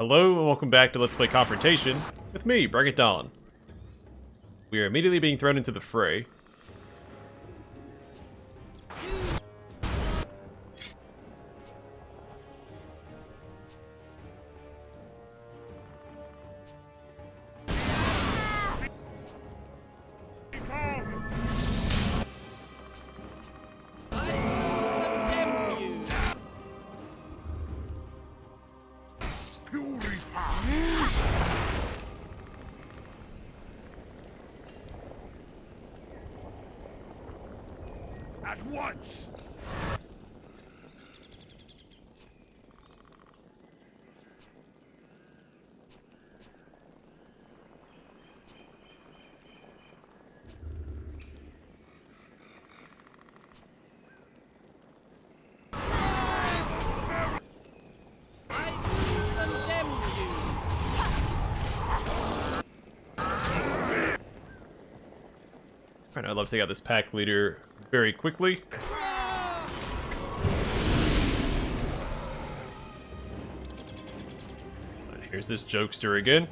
Hello and welcome back to Let's Play Confrontation with me, BringItDon. We are immediately being thrown into the fray. At once! Alright, I'd love to take out this pack leader very quickly. Here's this jokester again.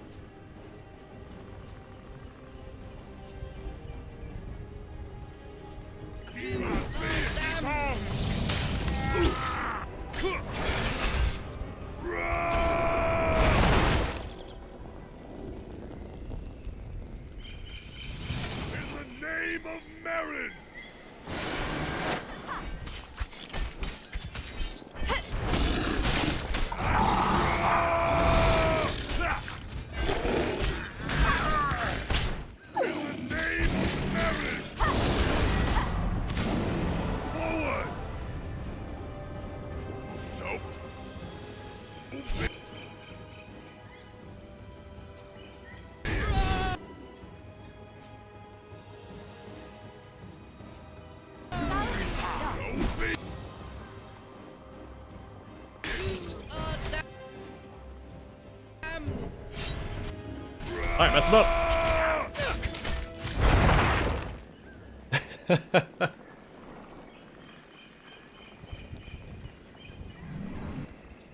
Alright, mess him up.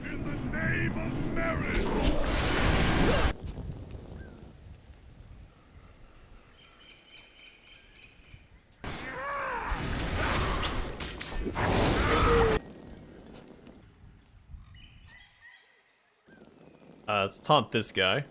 In the name of merit! Let's taunt this guy.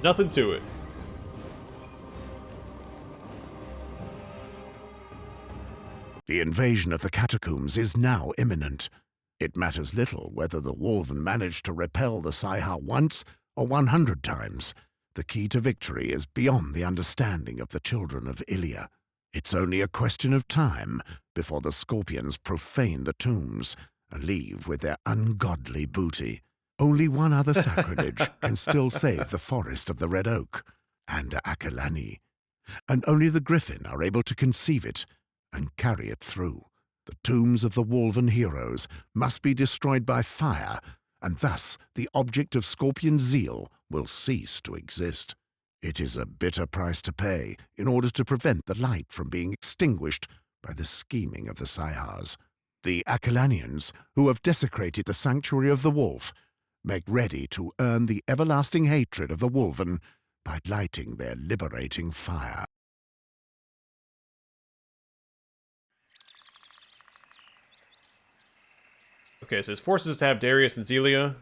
Nothing to it. The invasion of the Catacombs is now imminent. It matters little whether the Wolfen managed to repel the Saiha once or 100 times. The key to victory is beyond the understanding of the children of Ilia. It's only a question of time before the Scorpions profane the tombs and leave with their ungodly booty. Only one other sacrilege can still save the forest of the Red Oak and Akelani, and only the Griffin are able to conceive it and carry it through. The tombs of the Wolfen heroes must be destroyed by fire, and thus the object of Scorpion zeal will cease to exist. It is a bitter price to pay in order to prevent the light from being extinguished by the scheming of the Saihas. The Akelanians, who have desecrated the sanctuary of the Wolf, make ready to earn the everlasting hatred of the Wolfen by lighting their liberating fire. Okay, so his forces have Darius and Zelia.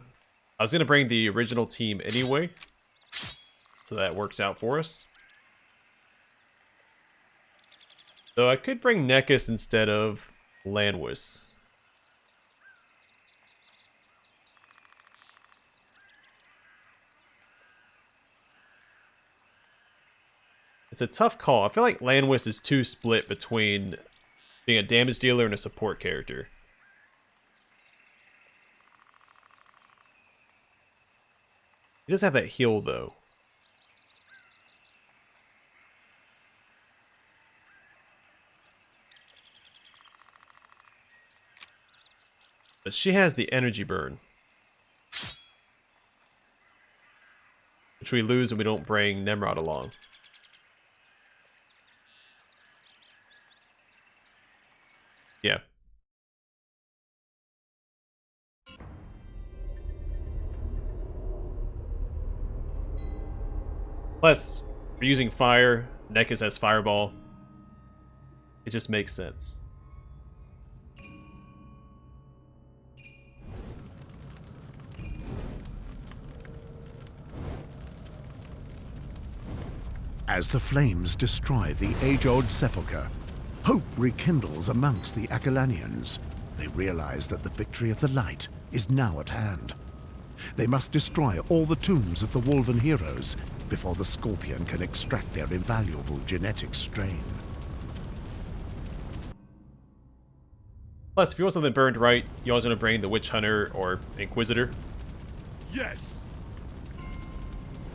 I was going to bring the original team anyway, so that works out for us. Though I could bring Nekis instead of Lanwis. It's a tough call. I feel like Landwis is too split between being a damage dealer and a support character. He does have that heal, though. But she has the energy burn, which we lose when we don't bring Nemrod along. Yeah. Plus, we're using fire. Nekis has fireball. It just makes sense. As the flames destroy the age-old sepulchre, hope rekindles amongst the Akalanians. They realize that the victory of the light is now at hand. They must destroy all the tombs of the Wolfen heroes before the Scorpion can extract their invaluable genetic strain. Plus, if you want something burned right, you always want to bring the Witch Hunter or Inquisitor. Yes.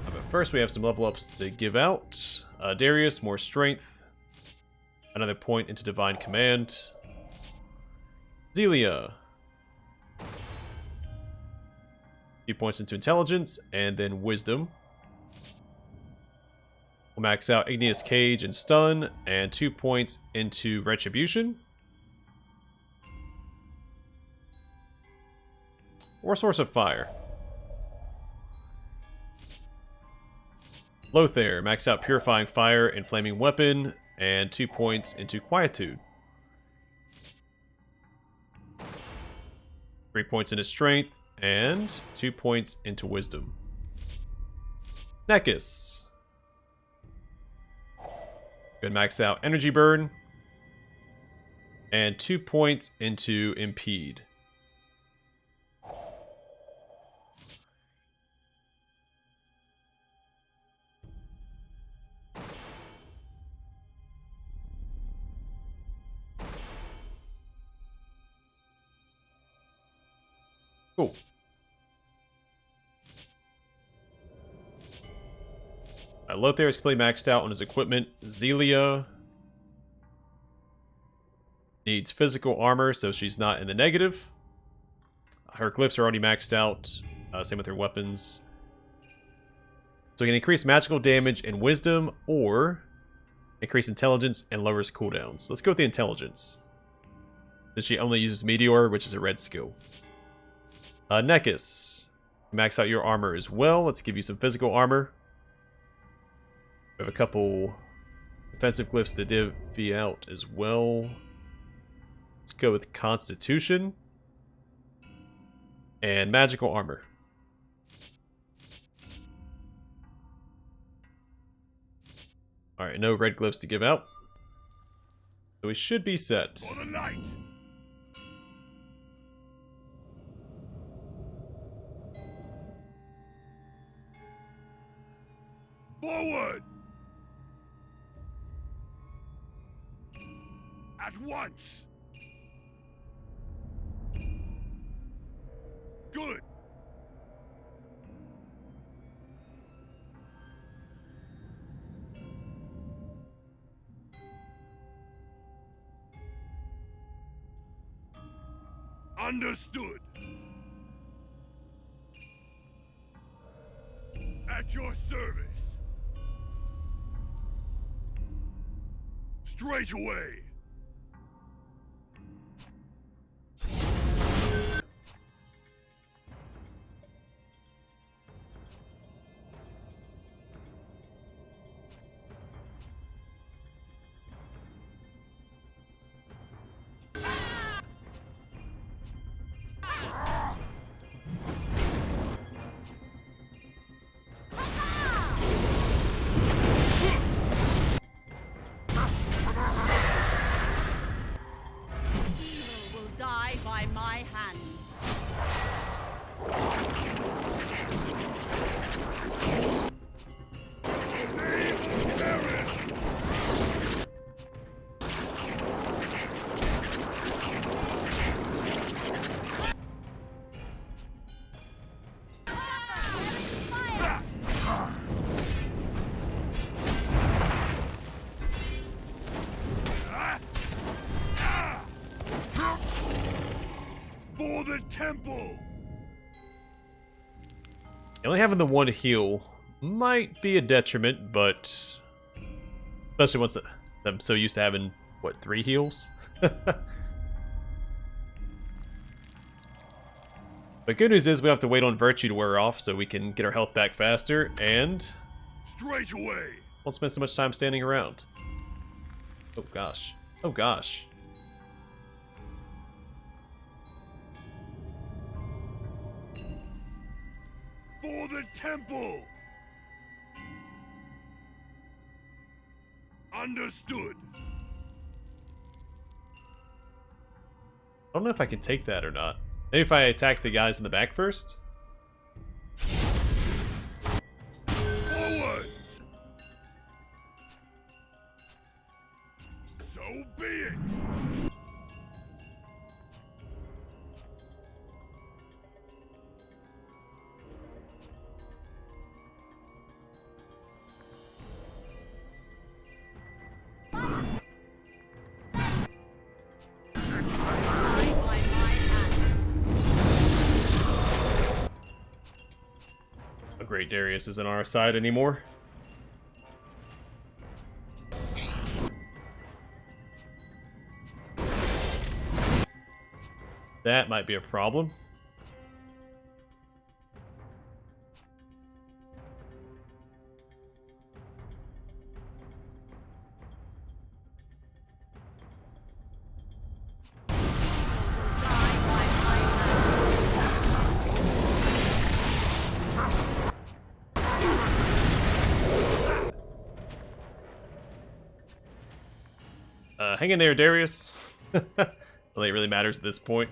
But first, we have some level ups to give out. Darius, more strength. Another point into Divine Command. Zelia. A few points into Intelligence, and then Wisdom. We'll max out Igneous Cage and Stun, and 2 points into Retribution. Or Source of Fire. Lothair, max out Purifying Fire and Flaming Weapon, and 2 points into Quietude. 3 points into Strength, and 2 points into Wisdom. Nekis. Good, max out Energy Burn, and 2 points into Impede. Cool. Lothair is completely maxed out on his equipment. Zelia needs physical armor, so she's not in the negative. Her glyphs are already maxed out. Same with her weapons. So we can increase magical damage and wisdom, or increase intelligence and lowers cooldowns. Let's go with the intelligence, since she only uses Meteor, which is a red skill. Nekis, max out your armor as well. Let's give you some physical armor. We have a couple defensive glyphs to divvy out as well. Let's go with Constitution and magical armor. Alright, no red glyphs to give out. So we should be set. For the night. Forward! At once! Good! Understood! At your service! Straight away! the temple! Only having the one heal might be a detriment, but especially once I'm so used to having, what, 3 heals? But good news is we don't have to wait on Virtue to wear off, so we can get our health back faster, and Straight away! won't spend so much time standing around. Oh gosh. Oh gosh. For the temple! Understood! I don't know if I can take that or not. Maybe if I attack the guys in the back first? Forward! So be it! Oh great, Darius isn't on our side anymore. That might be a problem. Hang in there, Darius. It really matters at this point.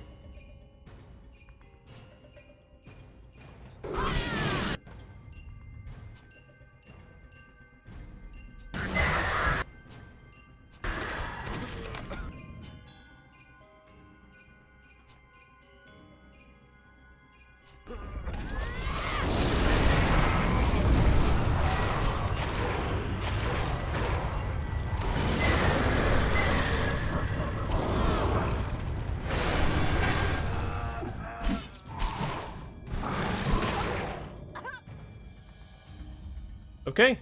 Okay.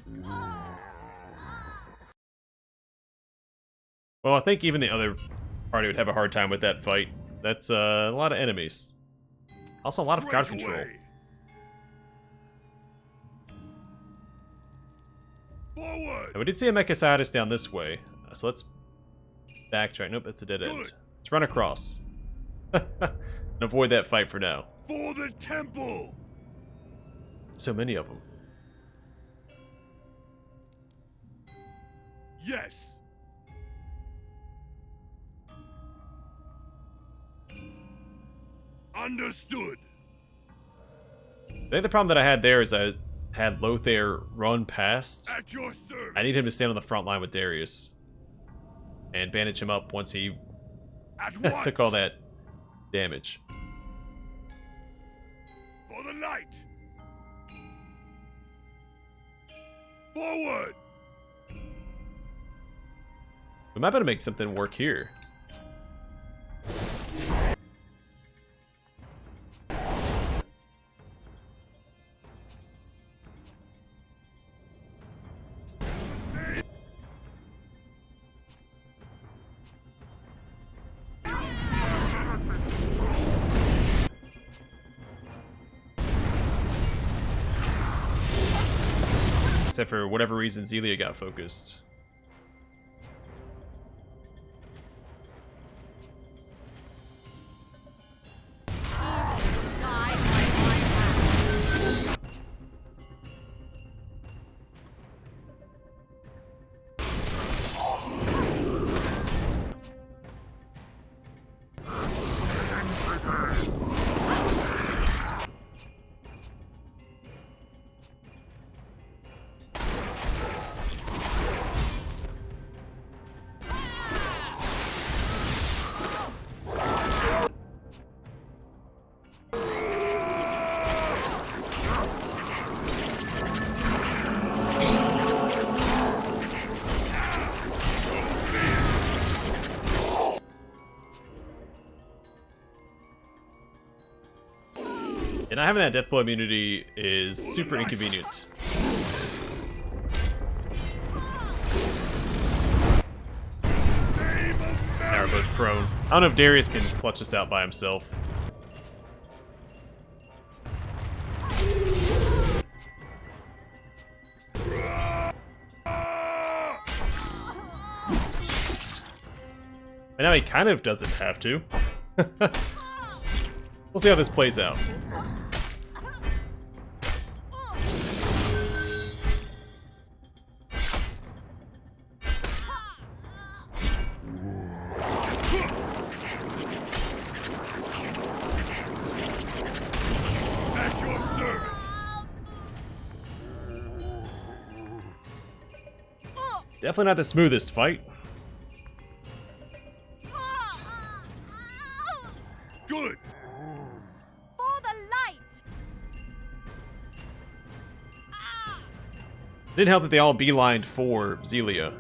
Well, I think even the other party would have a hard time with that fight. That's a lot of enemies. Also a lot of crowd Straight control. away. Forward! And we did see a Mechacidus down this way, so let's backtrack. Nope, that's a dead end. Good. Let's run across. And avoid that fight for now. For the temple! So many of them. Yes! Understood! I think the problem that I had there is I had Lothair run past. At your service! I need him to stand on the front line with Darius. And bandage him up once he At once! took all that damage. For the light! Forward! We might be able to make something work here. Except for whatever reason Zelia got focused. And not having that death blow immunity is super inconvenient. Now we're both prone. I don't know if Darius can clutch this out by himself. And now he kind of doesn't have to. We'll see how this plays out. At your service. Definitely not the smoothest fight. Good. For the light. Didn't help that they all beelined for Zelia.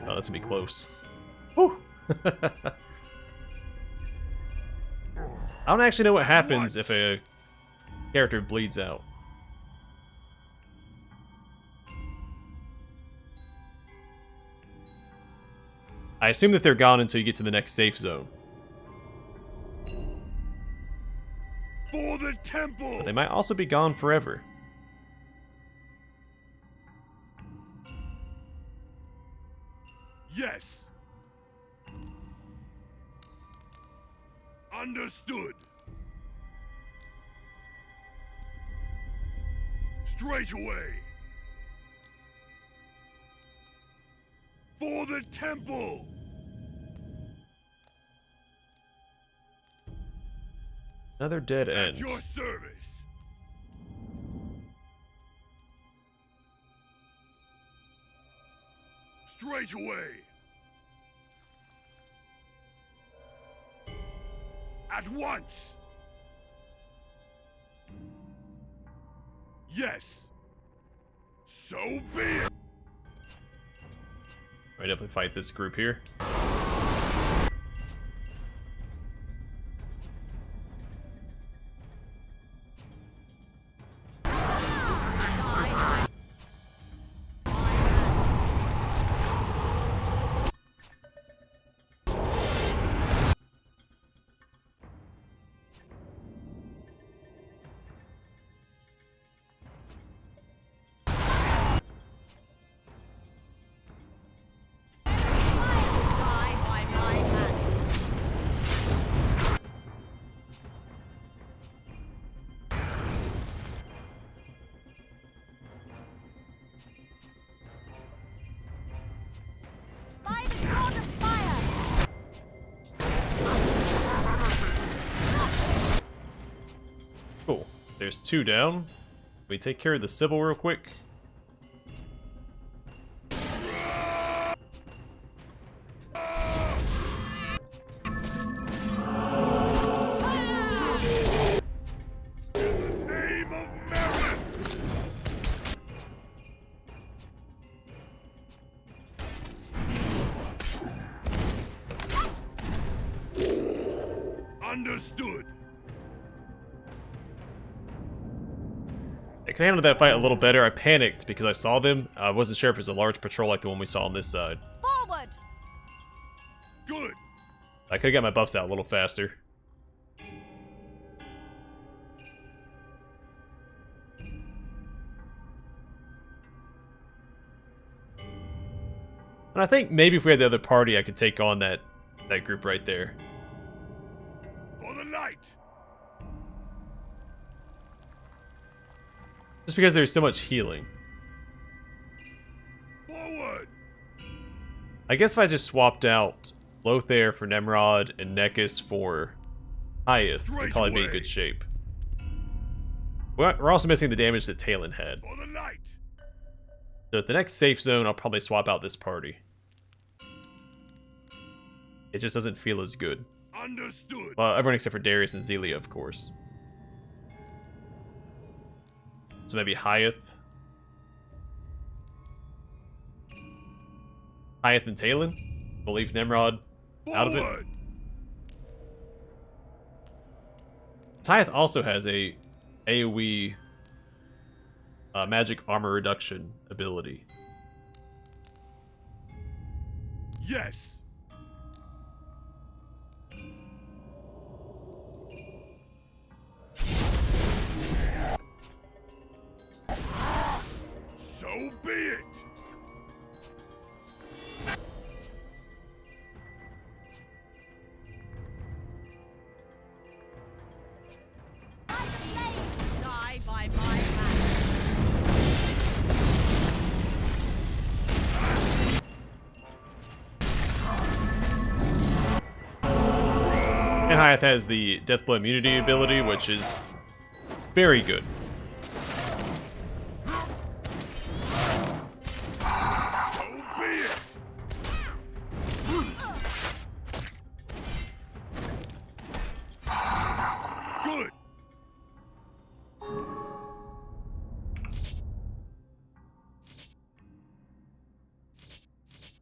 Oh, that's gonna be close. Whew. I don't actually know what happens if a character bleeds out. I assume that they're gone until you get to the next safe zone. For the temple. But they might also be gone forever. Yes. Understood. Straight away. For the temple. Another dead At end. your service. Straight away. At once. Yes. So be it. I definitely fight this group here. Cool. There's two down. We take care of the Sybil real quick. Name of merit. Understood. I could handle that fight a little better. I panicked because I saw them. I wasn't sure if it was a large patrol like the one we saw on this side. Forward. Good. I could have got my buffs out a little faster. And I think maybe if we had the other party, I could take on that group right there. For the light. Just because there's so much healing. Forward. I guess if I just swapped out Lothair for Nemrod and Nekis for Hyeth, we'd probably be in good shape. We're also missing the damage that Talon had. For the light. So at the next safe zone, I'll probably swap out this party. It just doesn't feel as good. Understood. Well, everyone except for Darius and Zelia, of course. So maybe Hyeth. Hyeth and Talon. We'll leave Nemrod out of it. Forward. Hyeth also has a AoE magic armor reduction ability. Yes. So be it. Die by my hand. And Hyath has the Deathblow immunity ability, which is very good. So be it. Good.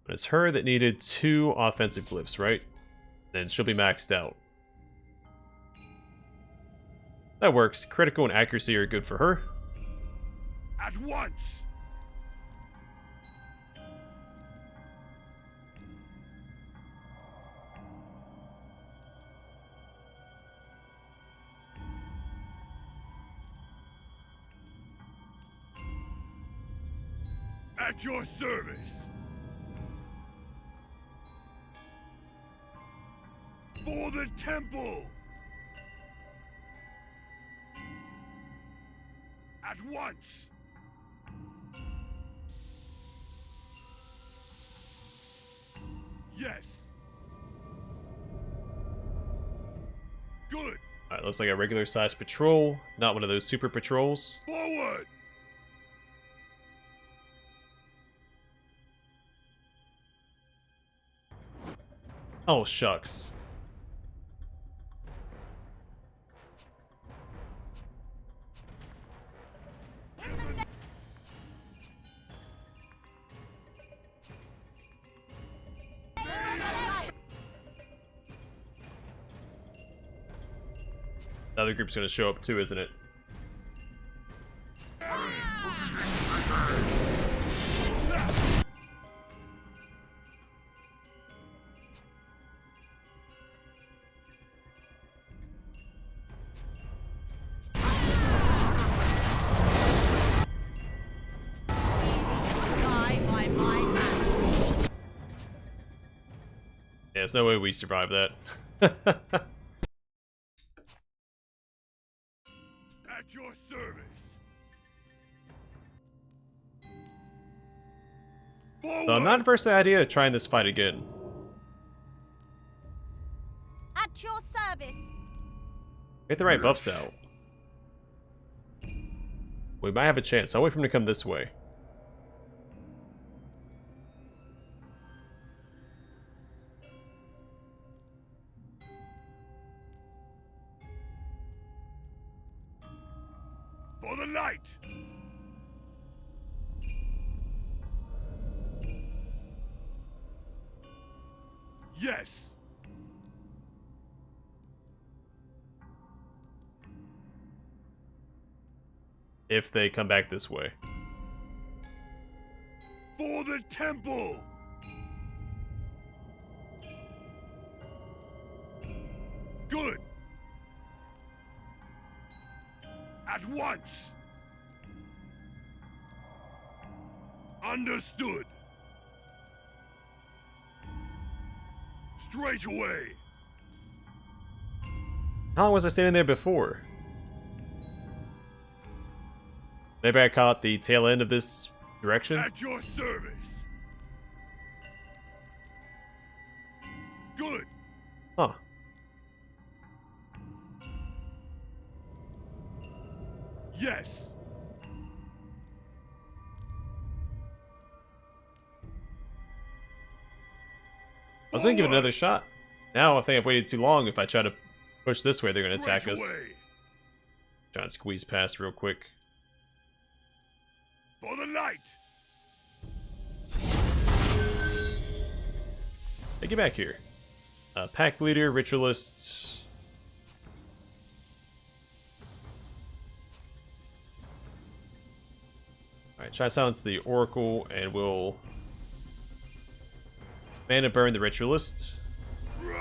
But it's her that needed 2 offensive glyphs, right? Then she'll be maxed out. That works. Critical and accuracy are good for her. At once. At your service. For the temple. At once. Yes. Good. Alright, looks like a regular sized patrol, not one of those super patrols. Forward. Oh, shucks. The other group's gonna show up too, isn't it? Die by my hand. Yeah, there's no way we survive that. At your service. Forward. So I'm not adverse to the idea of trying this fight again. At your service. Get the right buffs out. We might have a chance. I'll wait for him to come this way. For the light. Yes. If they come back this way. For the temple. Good. At once. Understood. Straight away. How long was I standing there before? Maybe I caught the tail end of this direction? At your service. Good. Huh. Yes. I was gonna give it another shot. Now I think I've waited too long. If I try to push this way, they're gonna attack us. Try and squeeze past real quick. For the light. Hey, get back here. Pack leader, ritualist. Alright, try to silence the Oracle, and we'll mana burn the Ritualist. Die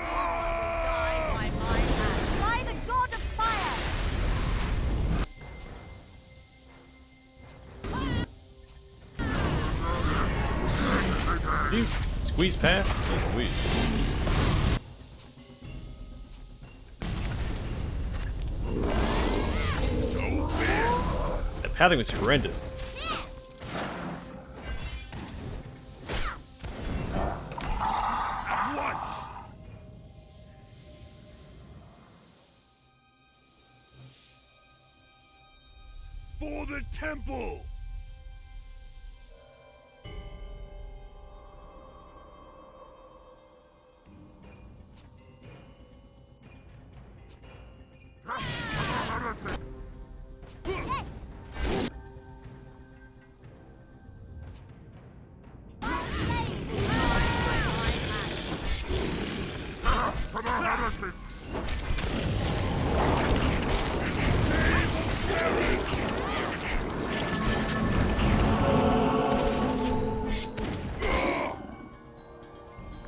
by my hand. By the god of fire! Did you squeeze past? Jeez Louise. That pathing was horrendous. At once! For the temple!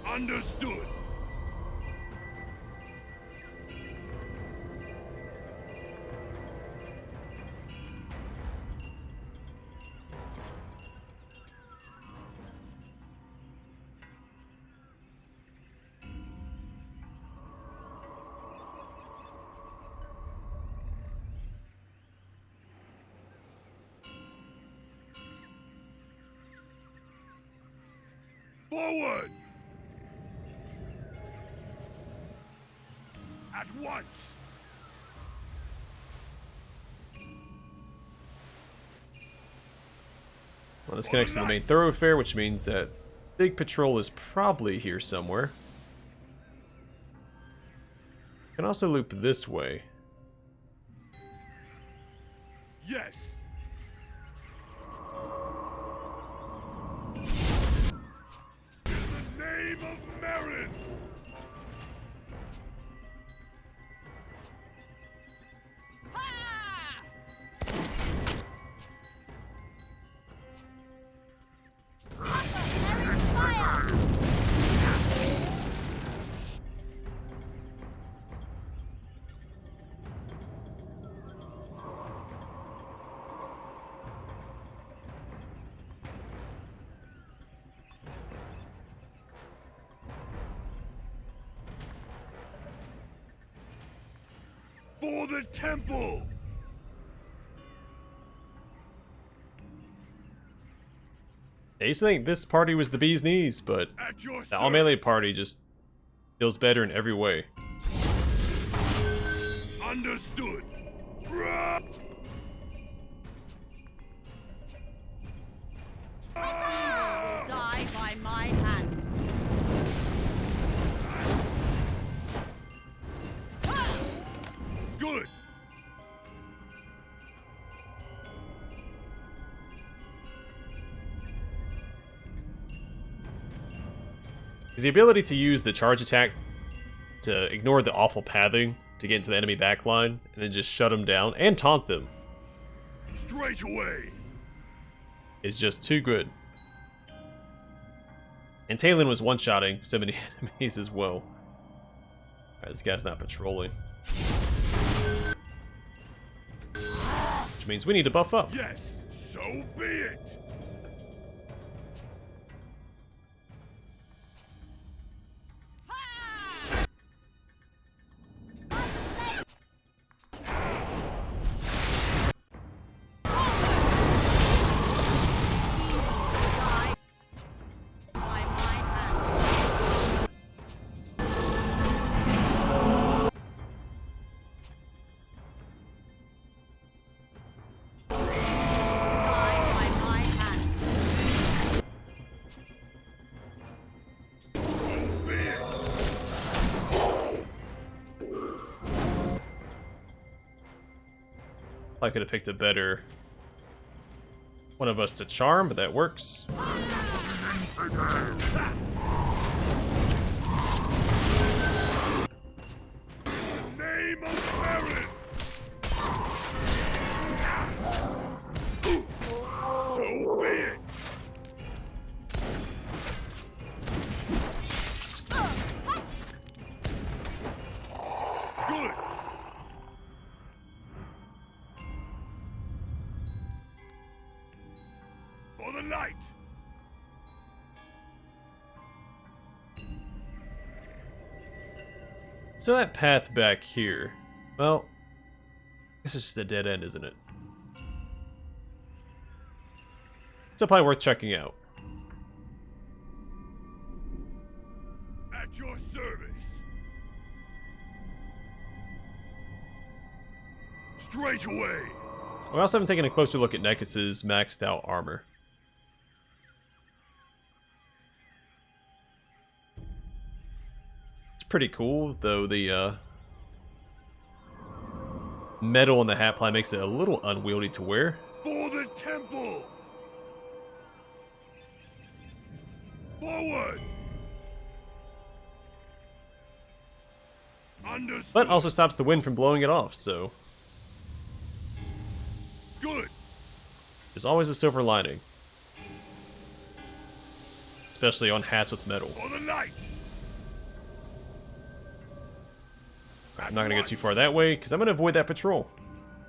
Understood. Forward! At once! Well, this connects to the main thoroughfare, which means that big patrol is probably here somewhere. Can also loop this way. Yes! In the name of Marin! For the temple! I used to think this party was the bee's knees, but At your the all melee service. party just feels better in every way. Understood. Bruh. Ah! Die by my hands. Good. Is the ability to use the charge attack to ignore the awful pathing to get into the enemy backline and then just shut them down and taunt them Straight away. is just too good. And Talon was one-shotting so many enemies as well. Alright, this guy's not patrolling. Which means we need to buff up. Yes, so be it. By my hand. Die by my hand. So be it. I could have picked a better one of us to charm, but that works. Name of Marin. So For the light! So that path back here, well, this is just a dead end, isn't it? It's probably worth checking out. At your service! Straight away! We also haven't taken a closer look at Nekis's maxed out armor. It's pretty cool, though the metal on the hat ply makes it a little unwieldy to wear. For the temple! Forward! Understood. But also stops the wind from blowing it off, so Good! there's always a silver lining. Especially on hats with metal. For the light! I'm not going to go too far that way, because I'm going to avoid that patrol.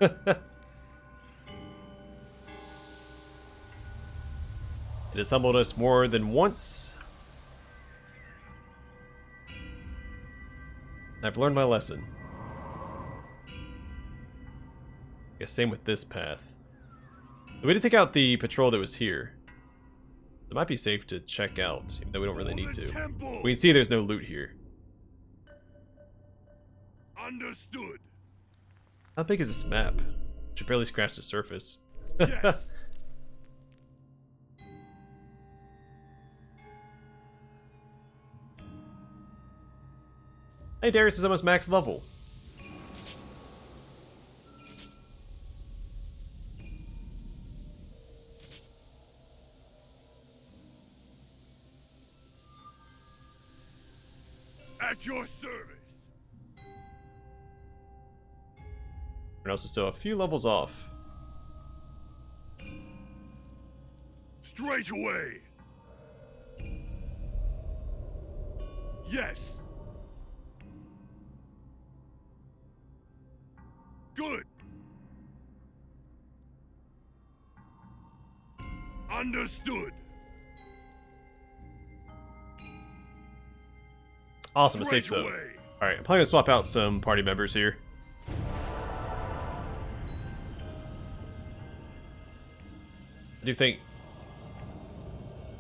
It has humbled us more than once. I've learned my lesson. Yeah, same with this path. We did take out the patrol that was here. It might be safe to check out, even though we don't really need to. We can see there's no loot here. Understood. How big is this map? Should barely scratch the surface. Yes. Hey, Darius is almost max level. At your service. We're also still a few levels off. Straight away. Yes. Good. Understood. Awesome, a safe Straight zone. away. Alright, I'm probably gonna swap out some party members here.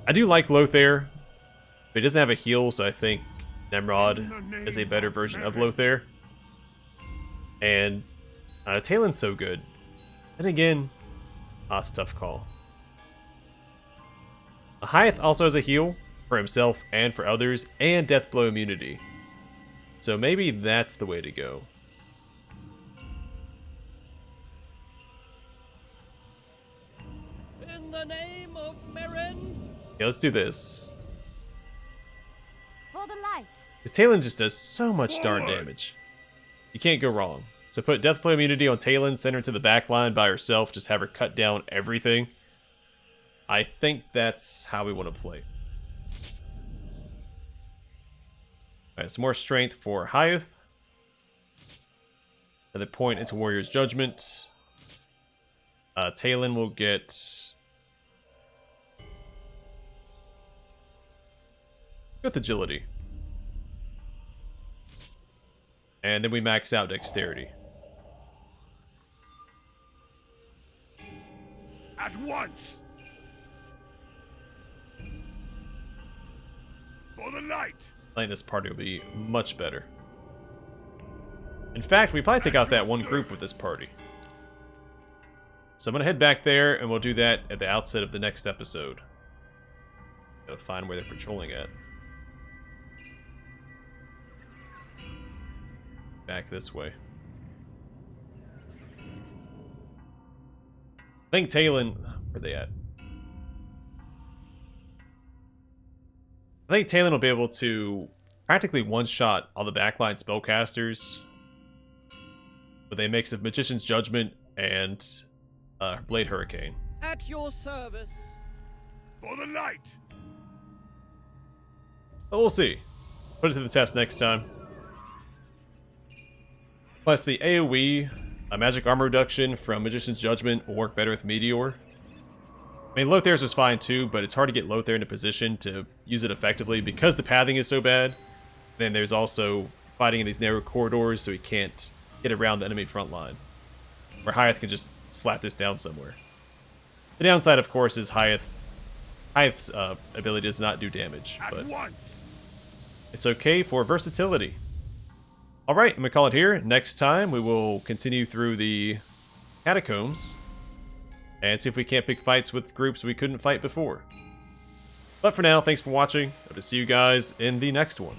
I do like Lothair, but he doesn't have a heal, so I think Nemrod is a better version of Lothair. And Talon's so good. And again, it's a tough call. Hyeth also has a heal for himself and for others, and death blow immunity. So maybe that's the way to go. In the name of Merin, Yeah, let's do this. For the light. Because Talon just does so much darn damage. You can't go wrong. So put death blow immunity on Talon, send her to the back line by herself, just have her cut down everything. I think that's how we want to play. Alright, some more strength for Hyeth. Another point into Warrior's Judgment. Talon will get with agility. And then we max out dexterity. At once. For the light. I think this party will be much better. In fact, we probably take out that one group with this party. So I'm going to head back there, and we'll do that at the outset of the next episode. Gotta find where they're patrolling at. Back this way. I think Talon... Where are they at? I think Talon will be able to practically one-shot all the backline spellcasters with a mix of Magician's Judgment and Blade Hurricane. at your service. For the light. But we'll see. Put it to the test next time. Plus, the AoE, a magic armor reduction from Magician's Judgment will work better with Meteor. I mean, Lotharios is fine too, but it's hard to get Lothar in a position to use it effectively because the pathing is so bad. Then there's also fighting in these narrow corridors, so he can't get around the enemy front line. Where Hyeth can just slap this down somewhere. The downside, of course, is Hyeth's ability does not do damage, At but once. it's okay for versatility. Alright, I'm going to call it here. Next time, we will continue through the Catacombs and see if we can't pick fights with groups we couldn't fight before. But for now, thanks for watching. Hope to see you guys in the next one.